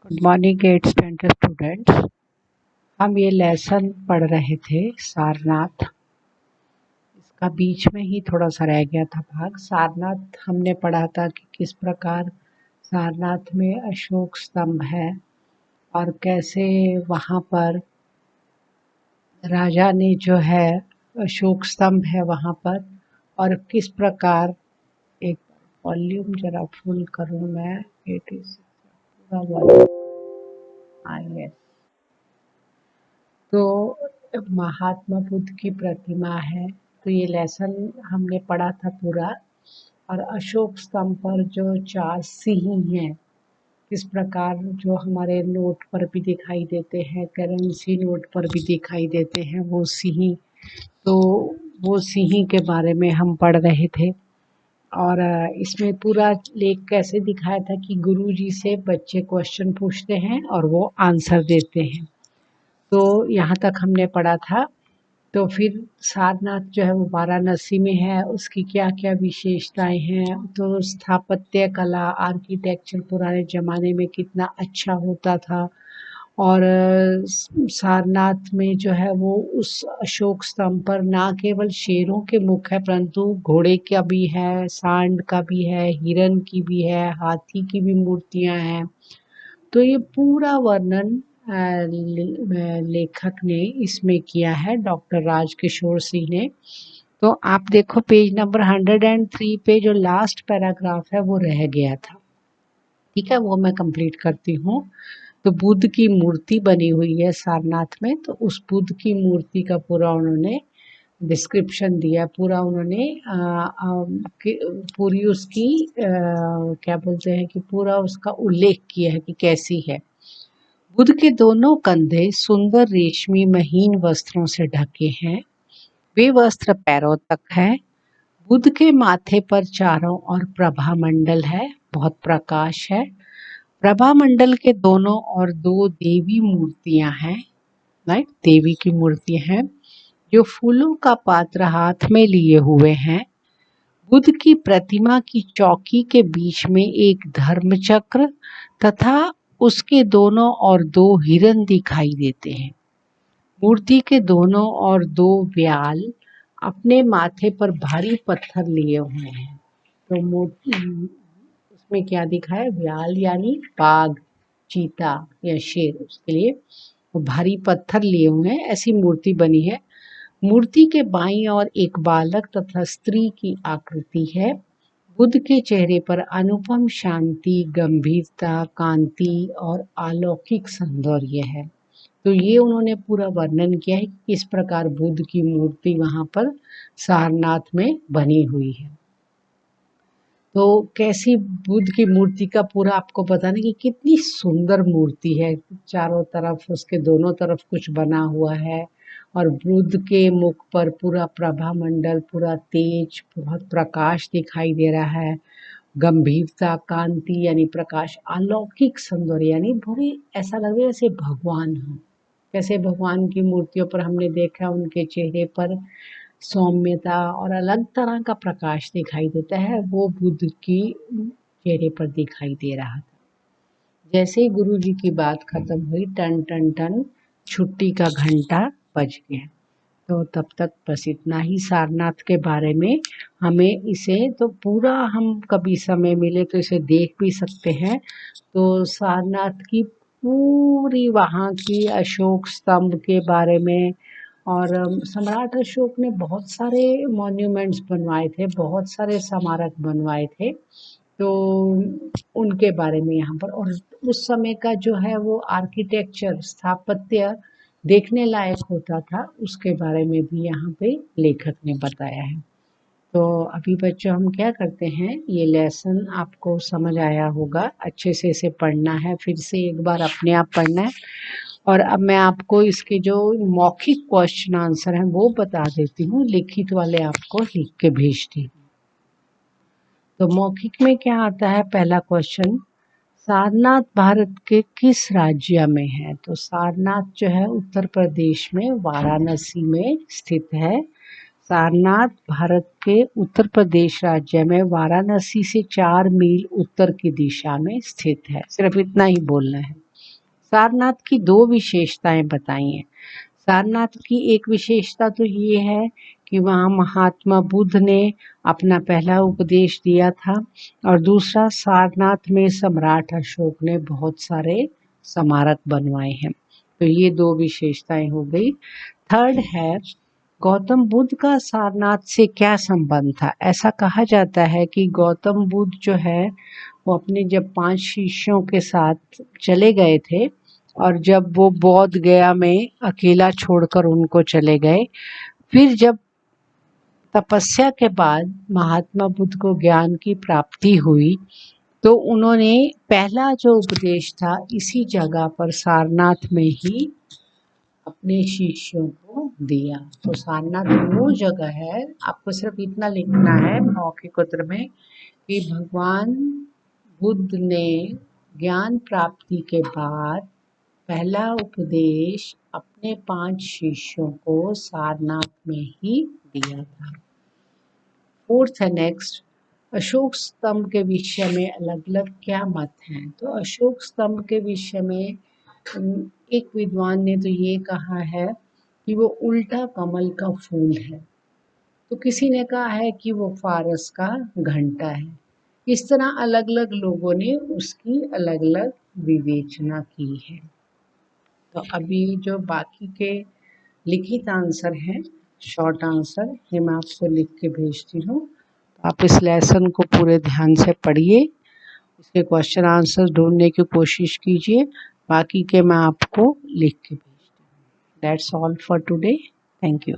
Good morning 8th standard students. हम ये lesson पढ़ रहे थे सारनाथ। इसका बीच में ही थोड़ा सा रह गया था भाग। सारनाथ हमने पढ़ा था कि किस प्रकार सारनाथ में अशोक स्तंभ है और कैसे वहाँ पर राजा ने जो है अशोक स्तंभ है वहाँ पर, और किस प्रकार एक वॉल्यूम जरा फुल करूँ मैं 86 पूरा वॉल्यूम। यस, तो महात्मा बुद्ध की प्रतिमा है। तो ये लेसन हमने पढ़ा था पूरा। और अशोक स्तंभ पर जो 4 सिंह हैं, किस प्रकार जो हमारे नोट पर भी दिखाई देते हैं, करेंसी नोट पर भी दिखाई देते हैं वो सिंह। तो वो सिंह के बारे में हम पढ़ रहे थे। और इसमें पूरा लेख कैसे दिखाया था कि गुरुजी से बच्चे क्वेश्चन पूछते हैं और वो आंसर देते हैं। तो यहाँ तक हमने पढ़ा था। तो फिर सारनाथ जो है वो वाराणसी में है, उसकी क्या क्या विशेषताएं हैं। तो स्थापत्य कला, आर्किटेक्चर पुराने ज़माने में कितना अच्छा होता था। और सारनाथ में जो है वो उस अशोक स्तंभ पर ना केवल शेरों के मुख है, परंतु घोड़े का भी है, सांड का भी है, हिरन की भी है, हाथी की भी मूर्तियां हैं। तो ये पूरा वर्णन लेखक ने इसमें किया है, डॉक्टर राजकिशोर सिंह ने। तो आप देखो पेज नंबर 103 पे जो लास्ट पैराग्राफ है वो रह गया था। ठीक है, वो मैं कंप्लीट करती हूँ। तो बुद्ध की मूर्ति बनी हुई है सारनाथ में। तो उस बुद्ध की मूर्ति का पूरा उन्होंने डिस्क्रिप्शन दिया, पूरा उन्होंने पूरी उसकी क्या बोलते हैं कि पूरा उसका उल्लेख किया है कि कैसी है। बुद्ध के दोनों कंधे सुंदर रेशमी महीन वस्त्रों से ढके हैं। वे वस्त्र पैरों तक है। बुद्ध के माथे पर चारों ओर प्रभा मंडल है, बहुत प्रकाश है। प्रभा मंडल के दोनों ओर 2 देवी मूर्तियां हैं, राइट, देवी की मूर्ति हैं जो फूलों का पात्र हाथ में लिए हुए हैं। बुद्ध की प्रतिमा की चौकी के बीच में एक धर्म चक्र तथा उसके दोनों ओर 2 हिरन दिखाई देते हैं। मूर्ति के दोनों ओर 2 व्याल अपने माथे पर भारी पत्थर लिए हुए हैं। तो उसमें क्या दिखा है, व्याल यानी बाघ, चीता या शेर, उसके लिए वो भारी पत्थर लिए हुए हैं, ऐसी मूर्ति बनी है। मूर्ति के बाईं ओर एक बालक तथा स्त्री की आकृति है। बुद्ध के चेहरे पर अनुपम शांति, गंभीरता, कांति और अलौकिक सौंदर्य है। तो ये उन्होंने पूरा वर्णन किया है कि किस प्रकार बुद्ध की मूर्ति वहाँ पर सारनाथ में बनी हुई है। तो कैसी बुद्ध की मूर्ति का पूरा आपको बताने की कितनी सुंदर मूर्ति है। चारों तरफ उसके दोनों तरफ कुछ बना हुआ है और बुद्ध के मुख पर पूरा प्रभा मंडल, पूरा तेज, बहुत प्रकाश दिखाई दे रहा है। गंभीरता, कांति यानी प्रकाश, अलौकिक सौंदर्य यानी बड़ी ऐसा लग रहा है जैसे भगवान हो। कैसे भगवान की मूर्तियों पर हमने देखा उनके चेहरे पर सौम्यता और अलग तरह का प्रकाश दिखाई देता है, वो बुद्ध की चेहरे पर दिखाई दे रहा था। जैसे ही गुरु जी की बात खत्म हुई, टन टन टन छुट्टी का घंटा बज गया। तो तब तक बस इतना ही सारनाथ के बारे में। हमें इसे तो पूरा, हम कभी समय मिले तो इसे देख भी सकते हैं। तो सारनाथ की पूरी वहाँ की अशोक स्तंभ के बारे में, और सम्राट अशोक ने बहुत सारे मॉन्यूमेंट्स बनवाए थे, बहुत सारे स्मारक बनवाए थे। तो उनके बारे में यहाँ पर, और उस समय का जो है वो आर्किटेक्चर, स्थापत्य देखने लायक होता था, उसके बारे में भी यहाँ पे लेखक ने बताया है। तो अभी बच्चों हम क्या करते हैं, ये लेसन आपको समझ आया होगा, अच्छे से इसे पढ़ना है, फिर से एक बार अपने आप पढ़ना है। और अब मैं आपको इसके जो मौखिक क्वेश्चन आंसर हैं वो बता देती हूँ, लिखित वाले आपको लिख के भेजती हूँ। तो मौखिक में क्या आता है, पहला क्वेश्चन, सारनाथ भारत के किस राज्य में है। तो सारनाथ जो है उत्तर प्रदेश में वाराणसी में स्थित है। सारनाथ भारत के उत्तर प्रदेश राज्य में वाराणसी से 4 मील उत्तर की दिशा में स्थित है। सिर्फ इतना ही बोलना है। सारनाथ की 2 विशेषताएं बताई हैं। सारनाथ की एक विशेषता तो ये है कि वहाँ महात्मा बुद्ध ने अपना पहला उपदेश दिया था, और दूसरा, सारनाथ में सम्राट अशोक ने बहुत सारे स्मारक बनवाए हैं। तो ये 2 विशेषताएं हो गई। थर्ड है, गौतम बुद्ध का सारनाथ से क्या संबंध था। ऐसा कहा जाता है कि गौतम बुद्ध जो है वो अपने जब 5 शिष्यों के साथ चले गए थे, और जब वो बौद्ध गया में अकेला छोड़कर उनको चले गए, फिर जब तपस्या के बाद महात्मा बुद्ध को ज्ञान की प्राप्ति हुई, तो उन्होंने पहला जो उपदेश था इसी जगह पर सारनाथ में ही अपने शिष्यों को दिया। तो सारनाथ वो जगह है, आपको सिर्फ इतना लिखना है मौखिक उत्तर में कि भगवान बुद्ध ने ज्ञान प्राप्ति के बाद पहला उपदेश अपने 5 शिष्यों को सारनाथ में ही दिया था। फोर्थ है नेक्स्ट, अशोक स्तंभ के विषय में अलग अलग क्या मत हैं। तो अशोक स्तंभ के विषय में एक विद्वान ने तो ये कहा है कि वो उल्टा कमल का फूल है, तो किसी ने कहा है कि वो फारस का घंटा है। इस तरह अलग अलग लोगों ने उसकी अलग अलग विवेचना की है। तो अभी जो बाकी के लिखित आंसर हैं, शॉर्ट आंसर, ये मैं आपको लिख के भेजती हूँ। तो आप इस लेसन को पूरे ध्यान से पढ़िए, इसके क्वेश्चन आंसर ढूंढने की कोशिश कीजिए, बाकी के मैं आपको लिख के भेजती हूँ। That's all for today. Thank you.